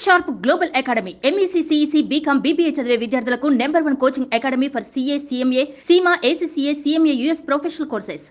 Sharp global academy MEC CEC BCom BBA చదివే విద్యార్థులకు #1 coaching academy for CA CMA CIMA ACCA CMA US professional courses.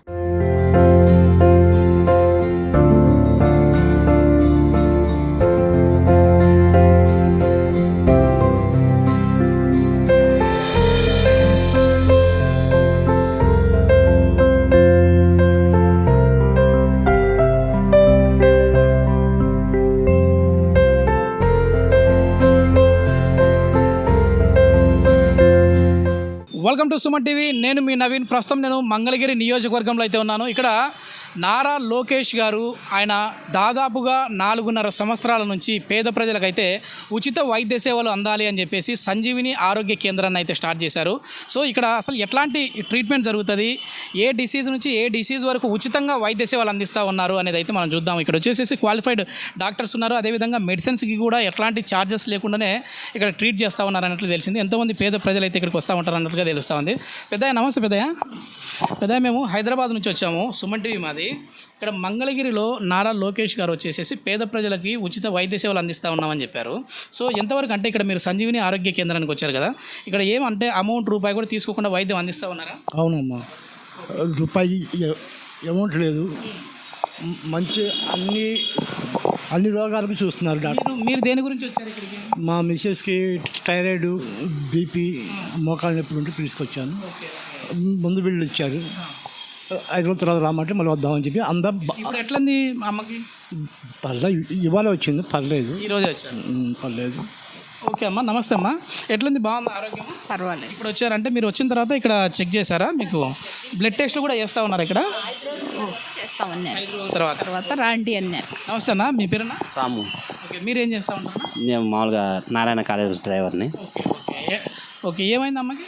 Welcome to Suman TV. నేను మీ నవీన్. ప్రస్తుతం నేను మంగళగిరి నియోజకవర్గంలో అయితే ఉన్నాను. ఇక్కడ నారా లోకేష్ గారు ఆయన దాదాపుగా 4.5 సంవత్సరాల నుంచి పేద ప్రజలకైతే ఉచిత వైద్య సేవలు అందాలి అని చెప్పేసి సంజీవిని ఆరోగ్య కేంద్రాన్ని అయితే స్టార్ట్ చేశారు. సో ఇక్కడ అసలు ఎట్లాంటి ట్రీట్మెంట్ జరుగుతుంది, ఏ డిసీజ్ నుంచి ఏ డిసీజ్ వరకు ఉచితంగా వైద్య సేవలు అందిస్తూ ఉన్నారు అనేది అయితే మనం చూద్దాం. ఇక్కడ వచ్చేసి క్వాలిఫైడ్ డాక్టర్స్ ఉన్నారు. అదేవిధంగా మెడిసిన్స్కి కూడా ఎట్లాంటి ఛార్జెస్ లేకుండానే ఇక్కడ ట్రీట్ చేస్తూ ఉన్నారు అన్నట్లు తెలిసింది. ఎంతోమంది పేద ప్రజలు అయితే ఇక్కడికి వస్తూ ఉంటారు అన్నట్లుగా తెలుస్తూ ఉంది. పెద్దయ్య నమస్తే. పెద్దయ్య మేము హైదరాబాద్ నుంచి వచ్చాము, సుమన్ టీవీ మాది. ఇక్కడ మంగళగిరిలో నారా లోకేష్ గారు వచ్చేసి పేద ప్రజలకి ఉచిత వైద్య సేవలు అందిస్తూ ఉన్నామని చెప్పారు. సో ఎంతవరకు అంటే ఇక్కడ మీరు సంజీవిని ఆరోగ్య కేంద్రానికి వచ్చారు కదా, ఇక్కడ ఏమంటే రూపాయి కూడా తీసుకోకుండా వైద్యం అందిస్తూ ఉన్నారా? అవునమ్మా, రూపాయి అమౌంట్ లేదు. మంచి అన్ని రోగాలకు చూస్తున్నారు డాక్టర్. మీరు దేని గురించి వచ్చారు ఇక్కడికి? మా మిస్సెస్కి థైరాయిడ్, బీపీ, మోకాళ్ళ నొప్పులు ఉంటే తీసుకొచ్చాను. ముందు బిల్లు ఇచ్చారు. 5 రోజుల తర్వాత రామంటే మళ్ళీ వద్దామని చెప్పి అందరం. ఇప్పుడు ఎట్లంది అమ్మకి? పర్లేదు, ఇవాళ వచ్చింది. పర్లేదు, ఈరోజే వచ్చారు. పర్లేదు. ఓకే అమ్మా, నమస్తే అమ్మా. ఎట్లుంది, బాగుంది ఆరోగ్యం? పర్వాలేదు. ఇప్పుడు వచ్చారంటే మీరు వచ్చిన తర్వాత ఇక్కడ చెక్ చేశారా? మీకు బ్లడ్ టెస్ట్లు కూడా చేస్తూ ఉన్నారు ఇక్కడ? చేస్తామన్నారు. 5 రోజుల తర్వాత రాండి అన్నారు. నమస్తే అన్న, మీ పేరునా? రాము. ఓకే, మీరు ఏం చేస్తూ ఉంటారు? నేను మామూలుగా నారాయణ కాలేజ్ డ్రైవర్ని. ఓకే, ఏమైంది అమ్మకి?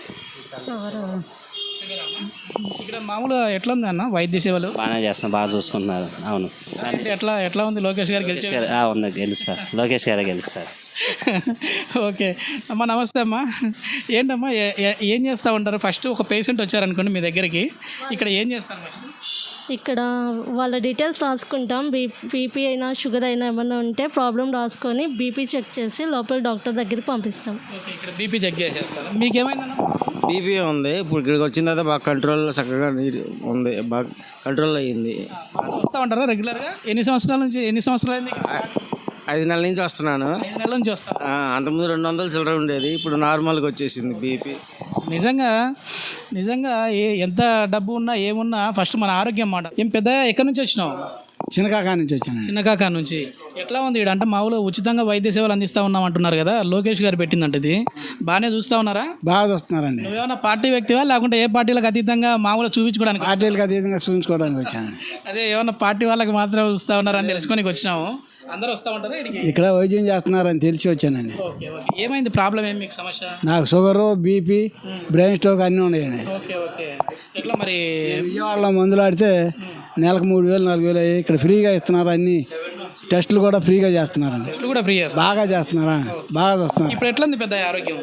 ఇక్కడ మామూలుగా ఎట్లా ఉంది అన్న వైద్య సేవలు? బాగానే చేస్తాను, బాగా చూసుకుంటున్నారు. అవును. అంటే ఎట్లా ఉంది? లోకేష్ గారు గెలిచారు? ఉంది, గెలుస్తారు. లోకేష్ గారే గెలుస్తారు. ఓకే అమ్మా, నమస్తే అమ్మా. ఏంటమ్మా ఏం చేస్తూ ఉంటారు? ఫస్ట్ ఒక పేషెంట్ వచ్చారనుకోండి మీ దగ్గరికి, ఇక్కడ ఏం చేస్తారు? ఇక్కడ వాళ్ళ డీటెయిల్స్ రాసుకుంటాం. బీపీ అయినా షుగర్ అయినా ఏమైనా ఉంటే ప్రాబ్లం రాసుకొని బీపీ చెక్ చేసి లోపల డాక్టర్ దగ్గరికి పంపిస్తాం. ఓకే, ఇక్కడ బీపీ చెక్ చేసేస్తారు. మీకేమైందన్నా? బీపీ ఉంది. ఇప్పుడు ఇక్కడికి వచ్చిన తర్వాత బాగా కంట్రోల్, చక్కగా ఉంది, బాగా కంట్రోల్ అయ్యింది. వస్తూ ఉంటారా రెగ్యులర్గా? ఎన్ని సంవత్సరాలు అయింది? 5 నెలల నుంచి వస్తున్నాను. 5 నెలల నుంచి వస్తాను. అంతకుముందు 200 చిల్లర ఉండేది, ఇప్పుడు నార్మల్గా వచ్చేసింది బీపీ. నిజంగా ఎంత డబ్బు ఉన్నా ఏమున్నా ఫస్ట్ మన ఆరోగ్యం మాట. ఏం పెద్ద ఎక్కడి నుంచి వచ్చినావు? చిన్నకాకా నుంచి వచ్చాను. చిన్నకాకా నుంచి. ఎట్లా ఉంది ఇక్కడ? అంటే మామూలుగా ఉచితంగా వైద్య సేవలు అందిస్తూ ఉన్నాం అంటున్నారు కదా, లోకేష్ గారు పెట్టిందంటే ఇది బాగానే చూస్తూ ఉన్నారా? బాగా చూస్తున్నారండి. నువ్వేమన్నా పార్టీ వ్యక్తివా లేకుంటే ఏ పార్టీలకు అతీతంగా మామూలుగా చూపించుకోవడానికి? పార్టీలకు అతీతంగా చూపించుకోవడానికి వచ్చాను. అదే ఏమన్నా పార్టీ వాళ్ళకి మాత్రమే చూస్తూ ఉన్నారని తెలుసుకొని వచ్చినాము. అందరూ వస్తూ ఉంటారా ఇక్కడ వైద్యం చేస్తున్నారని తెలిసి వచ్చానండి. ఓకే ఓకే, ఏమైంది? ప్రాబ్లం ఏమి మీకు? సమస్య? నాకు షుగరు, బీపీ, బ్రెయిన్ స్ట్రోక్ అన్నీ ఉన్నాయండి. ఓకే ఓకే, ఎట్లా మరి? విజయవాడలో మందులు ఆడితే నెలకు 3,000 4,000 అయ్యి ఇక్కడ ఫ్రీగా ఇస్తున్నారు. అన్ని టెస్టులు కూడా ఫ్రీగా చేస్తున్నారండి. టెస్టులు కూడా ఫ్రీ చేస్తారు? బాగా చేస్తున్నారా? బాగా చూస్తున్నారు. ఇప్పుడు ఎట్లా ఉంది పెద్ద ఆరోగ్యం?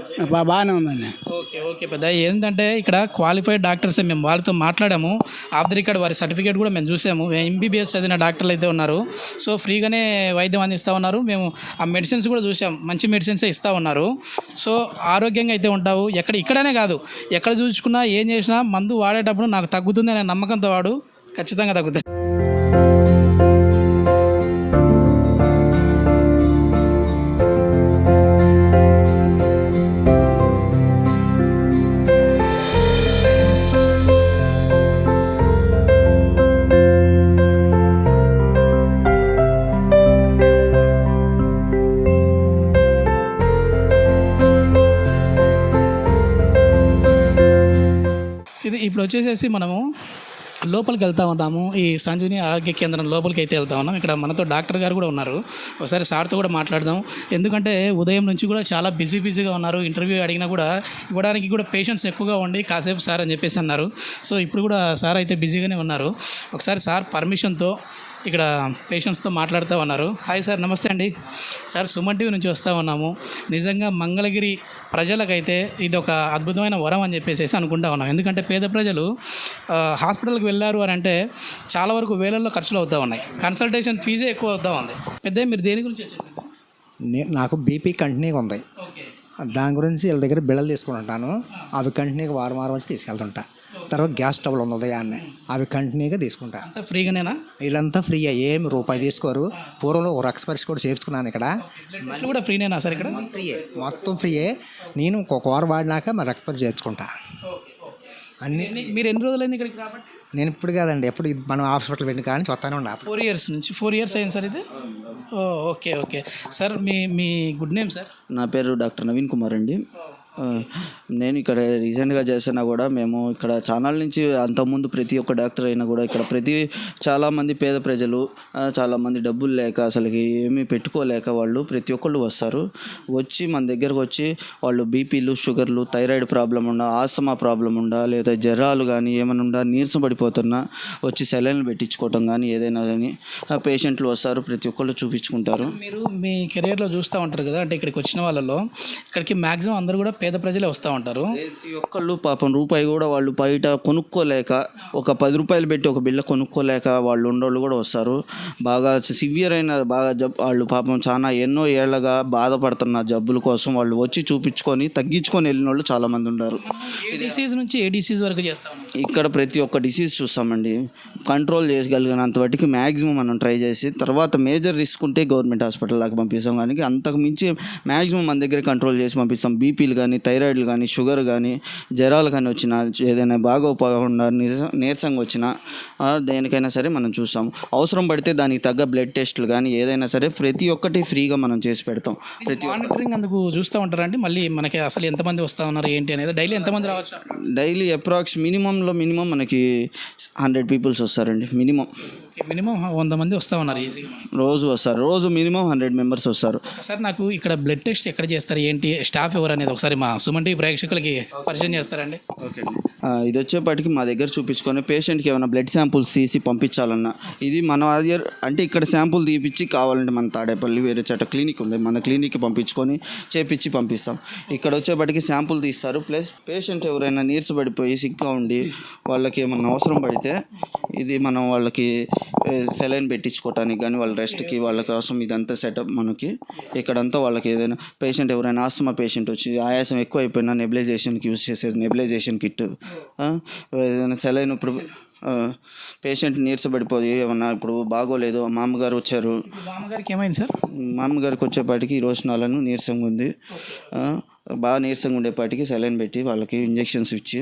బాగానే ఉందండి. ఓకే ఓకే పెద్ద. ఏంటంటే ఇక్కడ క్వాలిఫైడ్ డాక్టర్స్ మేము వాళ్ళతో మాట్లాడాము. ఆఫ్ ది రికార్డ్ వారి సర్టిఫికేట్ కూడా మేము చూసాము. MBBS చదివిన డాక్టర్లు అయితే ఉన్నారు. సో ఫ్రీగానే వైద్యం అందిస్తూ ఉన్నారు. మేము ఆ మెడిసిన్స్ కూడా చూసాం, మంచి మెడిసిన్సే ఇస్తూ ఉన్నారు. సో ఆరోగ్యంగా అయితే ఉంటావు. ఇక్కడనే కాదు, ఎక్కడ చూసుకున్నా ఏం చేసినా మందు వాడేటప్పుడు నాకు తగ్గుతుంది అనే నమ్మకంతో వాడు, ఖచ్చితంగా తగ్గుతుంది. ఇది ఇప్పుడు వచ్చేసేసి మనము లోపలికి వెళ్తూ ఉన్నాము. ఈ సంజీవిని ఆరోగ్య కేంద్రం లోపలికి అయితే వెళ్తూ ఉన్నాం. ఇక్కడ మనతో డాక్టర్ గారు కూడా ఉన్నారు. ఒకసారి సార్తో కూడా మాట్లాడదాం. ఎందుకంటే ఉదయం నుంచి కూడా చాలా బిజీగా ఉన్నారు. ఇంటర్వ్యూ అడిగినా కూడా ఇవ్వడానికి కూడా పేషెంట్స్ ఎక్కువగా ఉండి కాసేపు సార్ అని చెప్పేసి అన్నారు. సో ఇప్పుడు కూడా సార్ అయితే బిజీగానే ఉన్నారు. ఒకసారి సార్ పర్మిషన్తో ఇక్కడ పేషెంట్స్తో మాట్లాడుతూ ఉన్నారు. హాయ్ సార్, నమస్తే అండి. సార్ సుమన్ టీవీ నుంచి వస్తూ ఉన్నాము. నిజంగా మంగళగిరి ప్రజలకైతే ఇది ఒక అద్భుతమైన వరం అని చెప్పేసి అనుకుంటా ఉన్నాం. ఎందుకంటే పేద ప్రజలు హాస్పిటల్కి వెళ్ళారు అని అంటే చాలా వరకు వేలల్లో ఖర్చులు అవుతూ ఉన్నాయి. కన్సల్టేషన్ ఫీజే ఎక్కువ అవుతూ ఉంది. పెద్ద మీరు దేని గురించి వచ్చారు? నాకు బీపీ కంటిన్యూగా ఉంది. ఓకే. దాని గురించి వీళ్ళ దగ్గర బిళ్ళలు తీసుకుంటాను. అవి కంటిన్యూగా వారం వారం వచ్చి తీసుకెళ్తుంటా. తర్వాత గ్యాస్ స్టవ్లు ఉంది ఉదయాన్నే, అవి కంటిన్యూగా తీసుకుంటా. అంతా ఫ్రీగానేనా? వీళ్ళంతా ఫ్రీ, ఏమి రూపాయి తీసుకోరు. పూర్వంలో ఒక రక్త పరీక్ష కూడా చేయించుకున్నాను ఇక్కడ. టెస్ట్లు కూడా ఫ్రీనేనా సార్ ఇక్కడ? ఫ్రీయే, మొత్తం ఫ్రీయే. నేను ఒక వారం వాడినాక మరి రక్త పరీక్ష చేయించుకుంటా అన్ని. మీరు ఎన్ని రోజులైంది ఇక్కడికి రాబట్టి? నేను ఇప్పుడు కాదండి, ఎప్పుడు మనం హాస్పిటల్ వెళ్ళి కానీ చూస్తానే ఉండా. 4 years నుంచి. 4 years అయింది సార్ ఇది. Okay okay sir. మీ గుడ్ నేమ్ సార్? నా పేరు డాక్టర్ నవీన్ కుమార్ అండి. నేను ఇక్కడ రీసెంట్గా చేసినా కూడా మేము ఇక్కడ ఛానల్ నుంచి అంతకుముందు ప్రతి ఒక్క డాక్టర్ అయినా కూడా ఇక్కడ చాలామంది పేద ప్రజలు, చాలామంది డబ్బులు లేక అసలుకి ఏమీ పెట్టుకోలేక వాళ్ళు ప్రతి ఒక్కళ్ళు వస్తారు. వచ్చి మన దగ్గరకు వచ్చి వాళ్ళు బీపీలు, షుగర్లు, థైరాయిడ్ ప్రాబ్లం ఉండా, ఆస్తమా ప్రాబ్లం ఉండా, లేదా జ్వరాలు కానీ ఏమైనా ఉండా, నీరసం పడిపోతున్నా వచ్చి సెలైన్లు పెట్టించుకోవటం కానీ ఏదైనా కానీ పేషెంట్లు వస్తారు, ప్రతి ఒక్కళ్ళు చూపించుకుంటారు. మీరు మీ కెరియర్లో చూస్తూ ఉంటారు కదా, అంటే ఇక్కడికి వచ్చిన వాళ్ళలో ఇక్కడికి మ్యాక్సిమం అందరూ కూడా పేద ప్రజలే వస్తూ ఉంటారు. ప్రతి ఒక్కళ్ళు పాపం రూపాయి కూడా వాళ్ళు బయట కొనుక్కోలేక, ఒక 10 రూపాయలు పెట్టి ఒక బిళ్ళ కొనుక్కోలేక వాళ్ళు ఉండోళ్ళు కూడా వస్తారు. బాగా సివియర్ అయిన వాళ్ళు పాపం చాలా ఎన్నో ఏళ్ళగా బాధపడుతున్న జబ్బుల కోసం వాళ్ళు వచ్చి చూపించుకొని తగ్గించుకొని వెళ్ళిన వాళ్ళు చాలామంది ఉన్నారు. ఏ డిసీజ్ నుంచి ఏ డిసీజ్ వరకు చేస్తాం ఇక్కడ ప్రతి ఒక్క డిసీజ్ చూస్తామండి. కంట్రోల్ చేయగలిగినంత వాటికి మ్యాక్సిమం మనం ట్రై చేసి తర్వాత మేజర్ రిస్క్ ఉంటే గవర్నమెంట్ హాస్పిటల్ దాకా పంపిస్తాం. కానీ అంతకు మించి మ్యాక్సిమం మన దగ్గర కంట్రోల్ చేసి పంపిస్తాం. బీపీలు కానీ, థైరాయిడ్లు కానీ, షుగర్ కానీ, జ్వరాలు కానీ వచ్చినా, ఏదైనా బాగోపోకుండా నీరసంగా వచ్చినా దేనికైనా సరే మనం చూస్తాం. అవసరం పడితే దానికి తగ్గ బ్లడ్ టెస్టులు కానీ ఏదైనా సరే ప్రతి ఒక్కటి ఫ్రీగా మనం చేసి పెడతాం. మానిటరింగ్ అందుకు చూస్తూ ఉంటారండి. మళ్ళీ మనకి అసలు ఎంతమంది వస్తూ ఉన్నారు ఏంటి అనేది, డైలీ ఎంతమంది రావచ్చు? డైలీ అప్రాక్స్ మినిమం మనకి 100 పీపుల్స్ వస్తారండి. మినిమం 100 మంది వస్తూ ఉన్నారు ఈజీగా. రోజు వస్తారు. రోజు మినిమం 100 మెంబర్స్ వస్తారు. సార్ నాకు ఇక్కడ బ్లడ్ టెస్ట్ ఎక్కడ చేస్తారు, ఏంటి, స్టాఫ్ ఎవరు అనేది ఒకసారి మా సుమన్ టీవీ ప్రేక్షకులకి పరిచయం చేస్తారండి? ఓకే అండి. ఇది వచ్చేపాటికి మా దగ్గర చూపించుకొని పేషెంట్కి ఏమైనా బ్లడ్ శాంపుల్స్ తీసి పంపించాలన్నా ఇది మన అంటే ఇక్కడ శాంపుల్ తీపిచ్చి కావాలంటే మన తాడేపల్లి వేరే చోట క్లినిక్ ఉంది, మన క్లినిక్కి పంపించుకొని చేపించి పంపిస్తాం. ఇక్కడ వచ్చేపాటికి శాంపుల్ తీస్తారు. ప్లస్ పేషెంట్ ఎవరైనా నీరసపడిపోయి సిక్గా ఉండి వాళ్ళకి ఏమన్నా అవసరం పడితే ఇది మనం వాళ్ళకి సెలైన్ పెట్టించుకోవటానికి కానీ వాళ్ళ రెస్ట్కి వాళ్ళ కోసం ఇదంతా సెటప్ మనకి. ఇక్కడంతా వాళ్ళకి ఏదైనా పేషెంట్ ఎవరైనా ఆస్తమా పేషెంట్ వచ్చి ఆయాసం ఎక్కువ అయిపోయినా నెబిలైజేషన్కి యూజ్ చేసేది నెబిలైజేషన్ కిట్, ఏదైనా సెలైన్ ఇప్పుడు పేషెంట్ నీరసపడిపోయి ఏమన్నా ఇప్పుడు బాగోలేదు, మామగారు వచ్చారు. మామగారికి ఏమైంది సార్? మామగారికి వచ్చేపాటికి ఈ రోజు నాలను నీరసంగా ఉంది, బాగా నీరసంగా ఉండేపాటికి సెలైన్ పెట్టి వాళ్ళకి ఇంజెక్షన్స్ ఇచ్చి.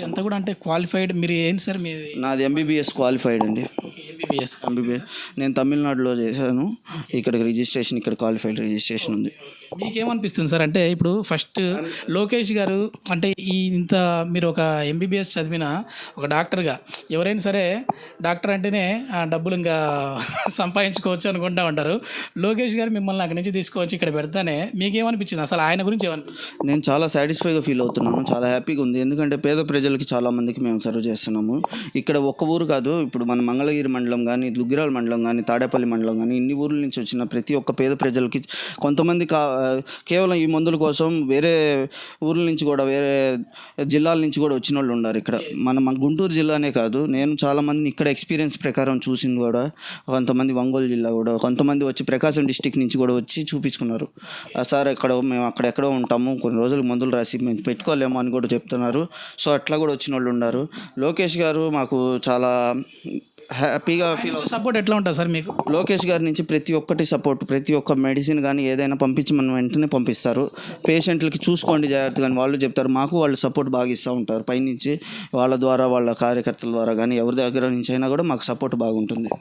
అంతా కూడా అంటే క్వాలిఫైడ్ మీరు ఏంటి సార్? మీది? నాది ఎంబీబీఎస్ క్వాలిఫైడ్ అండి. ఎంబీబీఎస్. నేను తమిళనాడులో చేశాను. ఇక్కడ రిజిస్ట్రేషన్, ఇక్కడ క్వాలిఫైడ్ రిజిస్ట్రేషన్ ఉంది. మీకేమనిపిస్తుంది సార్? అంటే ఇప్పుడు ఫస్ట్ లోకేష్ గారు అంటే ఇంత మీరు ఒక ఎంబీబీఎస్ చదివిన ఒక డాక్టర్గా, ఎవరైనా సరే డాక్టర్ అంటేనే డబ్బులు ఇంకా సంపాదించుకోవచ్చు అనుకుంటా ఉంటారు. లోకేష్ గారు మిమ్మల్ని అక్కడి నుంచి తీసుకొచ్చి ఇక్కడ పెడతానే మీకేమనిపించింది? అసలు ఆయన గురించి ఏమనిపించింది? నేను చాలా సాటిస్ఫైగా ఫీల్ అవుతున్నాను, చాలా హ్యాపీగా ఉంది. ఎందుకంటే పేద ప్రజలకి చాలామందికి మేము సర్వ్ చేస్తున్నాము. ఇక్కడ ఒక్క ఊరు కాదు, ఇప్పుడు మన మంగళగిరి మండలం కానీ, దుగ్గిరాల మండలం కానీ, తాడేపల్లి మండలం కానీ, ఇన్ని ఊర్ల నుంచి వచ్చిన ప్రతి ఒక్క పేద ప్రజలకి కొంతమంది కేవలం ఈ మందుల కోసం వేరే ఊర్ల నుంచి కూడా, వేరే జిల్లాల నుంచి కూడా వచ్చిన వాళ్ళు ఉన్నారు ఇక్కడ. మన గుంటూరు జిల్లానే కాదు, నేను చాలామందిని ఇక్కడ ఎక్స్పీరియన్స్ ప్రకారం చూసింది కూడా. కొంతమంది ఒంగోలు జిల్లా కూడా, కొంతమంది వచ్చి ప్రకాశం డిస్టిక్ నుంచి కూడా వచ్చి చూపించుకున్నారు. సార్ మేము అక్కడెక్కడో ఉంటాము, కొన్ని రోజులు మందులు రాసి మేము పెట్టుకోలేము అని కూడా చెప్తున్నారు. సో అట్లా కూడా వచ్చిన వాళ్ళు ఉన్నారు. లోకేష్ గారు మాకు చాలా హ్యాపీగా ఫీల్ అవుతుంది. సపోర్ట్ ఎట్లా ఉంటుంది సార్ మీకు? లోకేష్ గారి నుంచి ప్రతి ఒక్కటి సపోర్ట్, ప్రతి ఒక్క మెడిసిన్ కానీ ఏదైనా పంపించి మనం వెంటనే పంపిస్తారు. పేషెంట్లకి చూసుకోండి జాగ్రత్తగా కానీ వాళ్ళు చెప్తారు. మాకు వాళ్ళు సపోర్ట్ బాగా ఇస్తూ ఉంటారు పైనుంచి, వాళ్ళ ద్వారా, వాళ్ళ కార్యకర్తల ద్వారా కానీ ఎవరి దగ్గర నుంచి అయినా కూడా మాకు సపోర్ట్ బాగుంటుంది.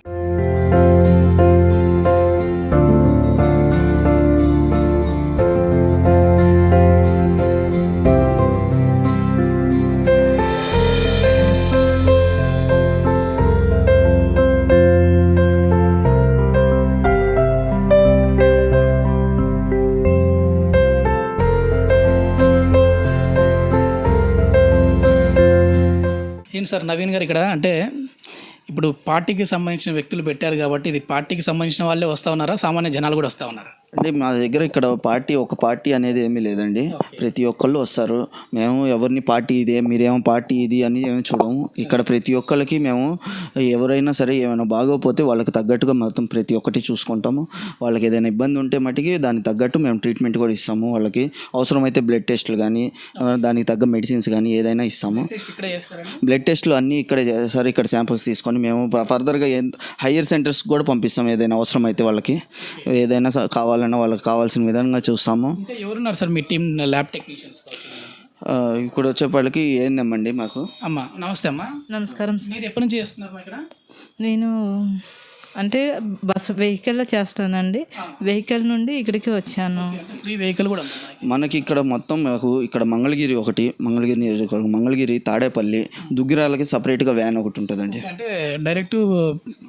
ఏంటి సార్ నవీన్ గారు ఇక్కడ అంటే ఇప్పుడు పార్టీకి సంబంధించిన వ్యక్తులు పెట్టారు కాబట్టి ఇది పార్టీకి సంబంధించిన వాళ్ళే వస్తూ ఉన్నారా, సామాన్య జనాలు కూడా వస్తూ ఉన్నారా? అంటే మా దగ్గర ఇక్కడ ఒక పార్టీ అనేది ఏమీ లేదండి. ప్రతి ఒక్కళ్ళు వస్తారు. మేము ఎవరిని పార్టీ ఇదే మీరేమో పార్టీ ఇది అని ఏమి చూడము. ఇక్కడ ప్రతి ఒక్కరికి మేము ఎవరైనా సరే ఏమైనా బాగోపోతే వాళ్ళకి తగ్గట్టుగా మొత్తం ప్రతి ఒక్కటి చూసుకుంటాము. వాళ్ళకి ఏదైనా ఇబ్బంది ఉంటే మటుకి దానికి తగ్గట్టు మేము ట్రీట్మెంట్ కూడా ఇస్తాము. వాళ్ళకి అవసరమైతే బ్లడ్ టెస్టులు కానీ దానికి తగ్గ మెడిసిన్స్ కానీ ఏదైనా ఇస్తాము. బ్లడ్ టెస్టులు అన్నీ ఇక్కడే చేస్తారు. ఇక్కడ శాంపిల్స్ తీసుకొని మేము ఫర్దర్గా హయ్యర్ సెంటర్స్ కూడా పంపిస్తాము. ఏదైనా అవసరం అయితే వాళ్ళకి ఏదైనా కావాలన్నా వాళ్ళకి కావాల్సిన విధంగా చూస్తాము. ఎవరున్నారు సార్ మీ టీం ల్యాబ్ టెక్నీషియన్స్? ఇప్పుడు వచ్చేపాళ్ళకి ఏంటమ్మండి మాకు. అమ్మా నమస్తే అమ్మా. నమస్కారం. మీరు ఎప్పటి నుంచి చేస్తున్నారు ఇక్కడ? నేను అంటే బస్సు వెహికల్లో చేస్తానండి. వెహికల్ నుండి ఇక్కడికి వచ్చాను. ఫ్రీ వెహికల్ కూడా మనకి ఇక్కడ మొత్తం మాకు ఇక్కడ మంగళగిరి నియోజకవర్గం, మంగళగిరి, తాడేపల్లి, దుగ్గిరాలకి సపరేట్గా వ్యాన్ ఒకటి ఉంటుందండి. అంటే డైరెక్ట్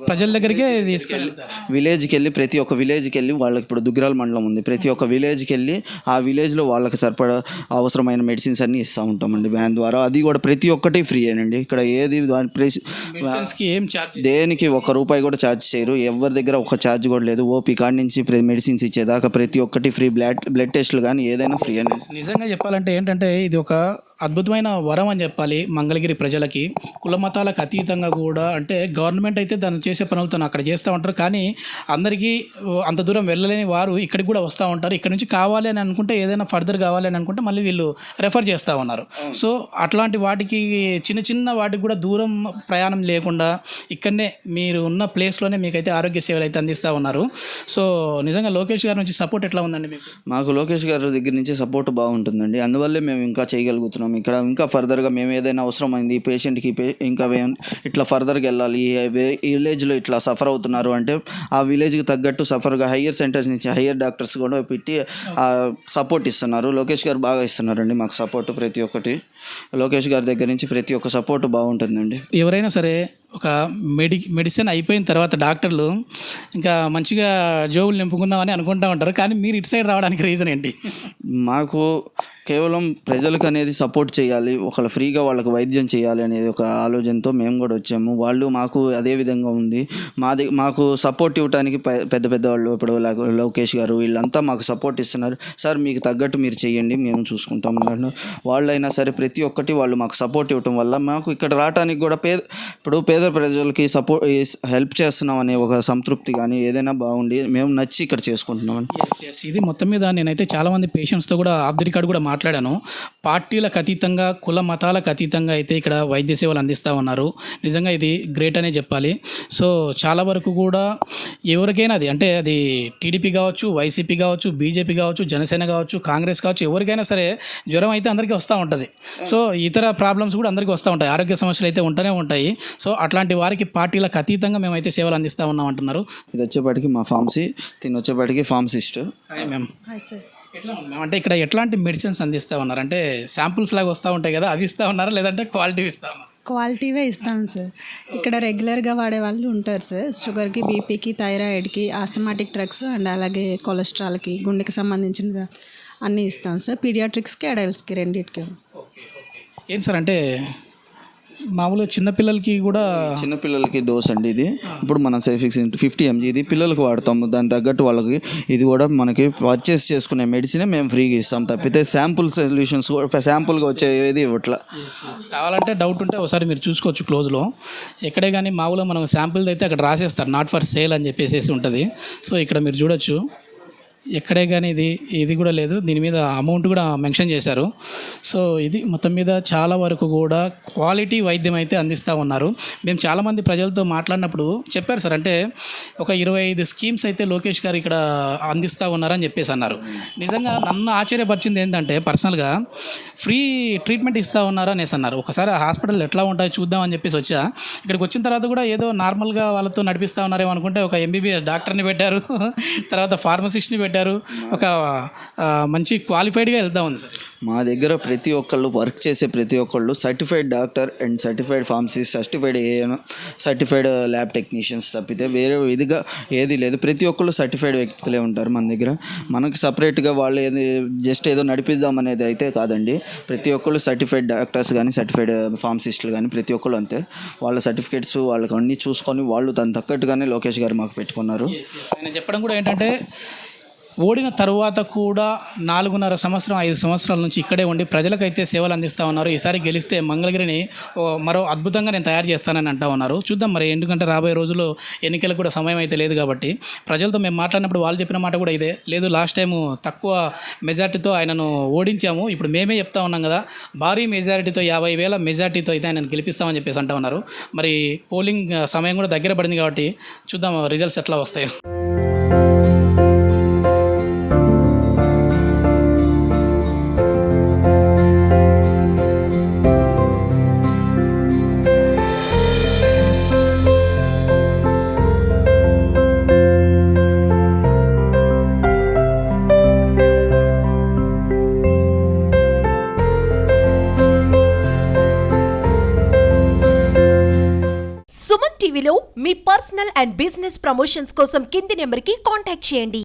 ప్రజల దగ్గరికే తీసుకెళ్తారు. విలేజ్కి వెళ్ళి ప్రతి ఒక్క విలేజ్కి వెళ్ళి వాళ్ళకి ఇప్పుడు దుగ్గిరాల మండలం ఉంది. ప్రతి ఒక్క విలేజ్కి వెళ్ళి ఆ విలేజ్లో వాళ్ళకి సరిపడా అవసరమైన మెడిసిన్స్ అన్నీ ఇస్తూ ఉంటామండి వ్యాన్ ద్వారా. అది కూడా ప్రతి ఒక్కటి ఫ్రీ అండి. ఇక్కడ ఏది ఏం ఛార్జ్ దేనికి ₹1 కూడా ఛార్జ్ చేయరు. ఎవరి దగ్గర ఒక ఛార్జ్ కూడా లేదు. ఓపీ కార్డ్ నుంచి మెడిసిన్స్ ఇచ్చేదాకా ప్రతి ఒక్కటి ఫ్రీ. బ్లడ్ టెస్టులు కానీ ఏదైనా ఫ్రీ అండి. నిజంగా చెప్పాలంటే ఏంటంటే ఇది ఒక అద్భుతమైన వరం అని చెప్పాలి మంగళగిరి ప్రజలకి. కుల మతాలకు అతీతంగా కూడా అంటే గవర్నమెంట్ అయితే దాన్ని చేసే పనులతో అక్కడ చేస్తూ ఉంటారు. కానీ అందరికీ అంత దూరం వెళ్ళలేని వారు ఇక్కడికి కూడా వస్తూ ఉంటారు. ఇక్కడ నుంచి కావాలి అని అనుకుంటే ఏదైనా ఫర్దర్ కావాలి అని అనుకుంటే మళ్ళీ వీళ్ళు రెఫర్ చేస్తూ ఉన్నారు. సో అట్లాంటి వాటికి చిన్న వాటికి కూడా దూరం ప్రయాణం లేకుండా ఇక్కడనే మీరు ఉన్న ప్లేస్లోనే మీకైతే ఆరోగ్య సేవలు అయితే అందిస్తూ ఉన్నారు. సో నిజంగా లోకేష్ గారి నుంచి సపోర్ట్ ఎట్లా ఉందండి మీకు? మాకు లోకేష్ గారి దగ్గర నుంచి సపోర్ట్ బాగుంటుందండి. అందువల్లే మేము ఇంకా చేయగలుగుతున్నాం. ఇక్కడ ఇంకా ఫర్దర్గా మేము ఏదైనా అవసరమైంది పేషెంట్కి ఇంకా ఇట్లా ఫర్దర్గా వెళ్ళాలి, ఈ విలేజ్లో ఇట్లా సఫర్ అవుతున్నారు అంటే ఆ విలేజ్కి తగ్గట్టు సఫర్గా హయ్యర్ సెంటర్స్ నుంచి హయ్యర్ డాక్టర్స్ కూడా పెట్టి సపోర్ట్ ఇస్తున్నారు. లోకేష్ గారు బాగా ఇస్తున్నారండి మాకు సపోర్ట్. ప్రతి ఒక్కటి లోకేష్ గారి దగ్గర నుంచి ప్రతి ఒక్క సపోర్ట్ బాగుంటుందండి. ఎవరైనా సరే ఒక మెడిసిన్ అయిపోయిన తర్వాత డాక్టర్లు ఇంకా మంచిగా జోబులు నింపుకుందామని అనుకుంటూ ఉంటారు. కానీ మీరు ఇటు సైడ్ రావడానికి రీజన్ ఏంటి? మాకు కేవలం ప్రజలకు అనేది సపోర్ట్ చేయాలి, ఒకళ్ళు ఫ్రీగా వాళ్ళకి వైద్యం చేయాలి అనేది ఒక ఆలోచనతో మేము కూడా వచ్చాము. వాళ్ళు మాకు అదే విధంగా ఉంది. మాకు సపోర్ట్ ఇవ్వడానికి పెద్ద వాళ్ళు ఇప్పుడు లోకేష్ గారు వీళ్ళంతా మాకు సపోర్ట్ ఇస్తున్నారు. సార్ మీకు తగ్గట్టు మీరు చేయండి, మేము చూసుకుంటాం అన్నారు. వాళ్ళైనా సరే ప్రతి ఒక్కటి వాళ్ళు మాకు సపోర్ట్ ఇవ్వటం వల్ల మాకు ఇక్కడ రావడానికి కూడా పేద ప్రజలకి హెల్ప్ చేస్తున్నాం అనే ఒక సంతృప్తి కానీ ఏదైనా బాగుండి మేము నచ్చి ఇక్కడ చేసుకుంటున్నాం. ఇది మొత్తం మీద నేనైతే చాలామంది పేషెంట్స్తో కూడా ఆఫ్ ది రికార్డ్ కూడా మాట్లాడాను. పార్టీలకు అతీతంగా కుల మతాలకు అతీతంగా అయితే ఇక్కడ వైద్య సేవలు అందిస్తూ ఉన్నారు. నిజంగా ఇది గ్రేట్ అనే చెప్పాలి. సో చాలా వరకు కూడా ఎవరికైనా అది టీడీపీ కావచ్చు, వైసీపీ కావచ్చు, బీజేపీ కావచ్చు, జనసేన కావచ్చు, కాంగ్రెస్ కావచ్చు, ఎవరికైనా సరే జ్వరం అయితే అందరికీ వస్తూ ఉంటుంది. సో ఇతర ప్రాబ్లమ్స్ కూడా అందరికీ వస్తూ ఉంటాయి, ఆరోగ్య సమస్యలు అయితే ఉంటూనే ఉంటాయి. సో అట్లాంటి వారికి పార్టీలకు అతీతంగా మేమైతే సేవలు అందిస్తూ ఉన్నాం అంటున్నారు. ఇది వచ్చేపాటికి మా ఫార్మసీ, దీని వచ్చేపాటికి ఫార్మసిస్ట్. మేము ఎట్లా అంటే ఇక్కడ ఎట్లాంటి మెడిసిన్స్ అందిస్తూ ఉన్నారు? అంటే శాంపుల్స్ లాగా వస్తూ ఉంటాయి కదా, అవి ఇస్తూ ఉన్నారా లేదంటే క్వాలిటీ ఇస్తా ఉన్నారు? క్వాలిటీవే ఇస్తాం సార్. ఇక్కడ రెగ్యులర్గా వాడే వాళ్ళు ఉంటారు సార్. షుగర్కి, బీపీకి, థైరాయిడ్కి, ఆస్థమాటిక్ డ్రగ్స్ అండ్ అలాగే కొలెస్ట్రాల్కి, గుండెకి సంబంధించిన అన్నీ ఇస్తాం సార్. పీడియాట్రిక్స్కి, అడల్ట్స్కి రెండింటికి. ఏంటి సార్ అంటే మామూలుగా చిన్నపిల్లలకి డోస్ అండి ఇది. ఇప్పుడు మనం 50 mg ఇది పిల్లలకు వాడతాము. దాని తగ్గట్టు వాళ్ళకి ఇది కూడా మనకి పర్చేస్ చేసుకునే మెడిసినే మేము ఫ్రీగా ఇస్తాం. తప్పితే శాంపుల్ సొల్యూషన్స్ శాంపుల్గా వచ్చేది ఇట్లా కావాలంటే డౌట్ ఉంటే ఒకసారి మీరు చూసుకోవచ్చు క్లోజ్లో. ఎక్కడే కానీ మామూలుగా మనం శాంపుల్ అయితే అక్కడ రాసేస్తారు నాట్ ఫర్ సేల్ అని చెప్పేసి ఉంటుంది. సో ఇక్కడ మీరు చూడొచ్చు ఎక్కడే కానీ ఇది కూడా లేదు, దీని మీద అమౌంట్ కూడా మెన్షన్ చేశారు. సో ఇది మొత్తం మీద చాలా వరకు కూడా క్వాలిటీ వైద్యం అయితే అందిస్తూ ఉన్నారు. మేము చాలామంది ప్రజలతో మాట్లాడినప్పుడు చెప్పారు సార్, అంటే ఒక 25 స్కీమ్స్ అయితే లోకేష్ గారు ఇక్కడ అందిస్తూ ఉన్నారని చెప్పేసి అన్నారు. నిజంగా నన్ను ఆశ్చర్యపరిచింది ఏంటంటే పర్సనల్గా ఫ్రీ ట్రీట్మెంట్ ఇస్తూ ఉన్నారా అనేసి అన్నారు. ఒకసారి హాస్పిటల్ ఎట్లా ఉంటాయో చూద్దామని చెప్పేసి వచ్చా. ఇక్కడికి వచ్చిన తర్వాత కూడా ఏదో నార్మల్గా వాళ్ళతో నడిపిస్తూ ఉన్నారేమో అనుకుంటే ఒక MBBS డాక్టర్ని పెట్టారు, తర్వాత ఫార్మసిస్ట్ని పెట్టారు, ఒక మంచి క్వాలిఫైడ్గా వెళ్తా ఉంది సార్. మా దగ్గర ప్రతి ఒక్కళ్ళు వర్క్ చేసే ప్రతి ఒక్కళ్ళు certified doctor and certified pharmacist, certified AN, certified lab technicians తప్పితే వేరే విధిగా ఏది లేదు. ప్రతి ఒక్కళ్ళు సర్టిఫైడ్ వ్యక్తులే ఉంటారు మన దగ్గర. మనకి సపరేట్గా వాళ్ళు జస్ట్ ఏదో నడిపిద్దాం అనేది అయితే కాదండి. ప్రతి ఒక్కళ్ళు సర్టిఫైడ్ డాక్టర్స్ కానీ సర్టిఫైడ్ ఫార్మసిస్టులు కానీ ప్రతి ఒక్కళ్ళు అంతే. వాళ్ళ సర్టిఫికేట్స్ వాళ్ళకి అన్నీ చూసుకొని వాళ్ళు దాని తగ్గట్టుగానే లోకేష్ గారు మాకు పెట్టుకున్నారు. ఆయన చెప్పడం కూడా ఏంటంటే ఓడిన తరువాత కూడా 4.5 సంవత్సరం 5 సంవత్సరాల నుంచి ఇక్కడే ఉండి ప్రజలకైతే సేవలు అందిస్తూ ఉన్నారు. ఈసారి గెలిస్తే మంగళగిరిని మరో అద్భుతంగా నేను తయారు చేస్తానని అంటూ ఉన్నారు. చూద్దాం మరి, ఎందుకంటే రాబోయే రోజుల్లో ఎన్నికలకు కూడా సమయం అయితే లేదు కాబట్టి ప్రజలతో మేము మాట్లాడినప్పుడు వాళ్ళు చెప్పిన మాట కూడా ఇదే, లేదు లాస్ట్ టైము తక్కువ మెజార్టీతో ఆయనను ఓడించాము, ఇప్పుడు మేమే చెప్తా ఉన్నాం కదా భారీ మెజారిటీతో 50,000 మెజార్టీతో అయితే ఆయనను గెలిపిస్తామని చెప్పేసి అంటూ ఉన్నారు. మరి పోలింగ్ సమయం కూడా దగ్గర పడింది కాబట్టి చూద్దాం రిజల్ట్స్ ఎట్లా వస్తాయో. సుమన్ టీవీలో మీ పర్సనల్ అండ్ బిజినెస్ ప్రమోషన్స్ కోసం కింది నెంబర్కి కాంటాక్ట్ చేయండి.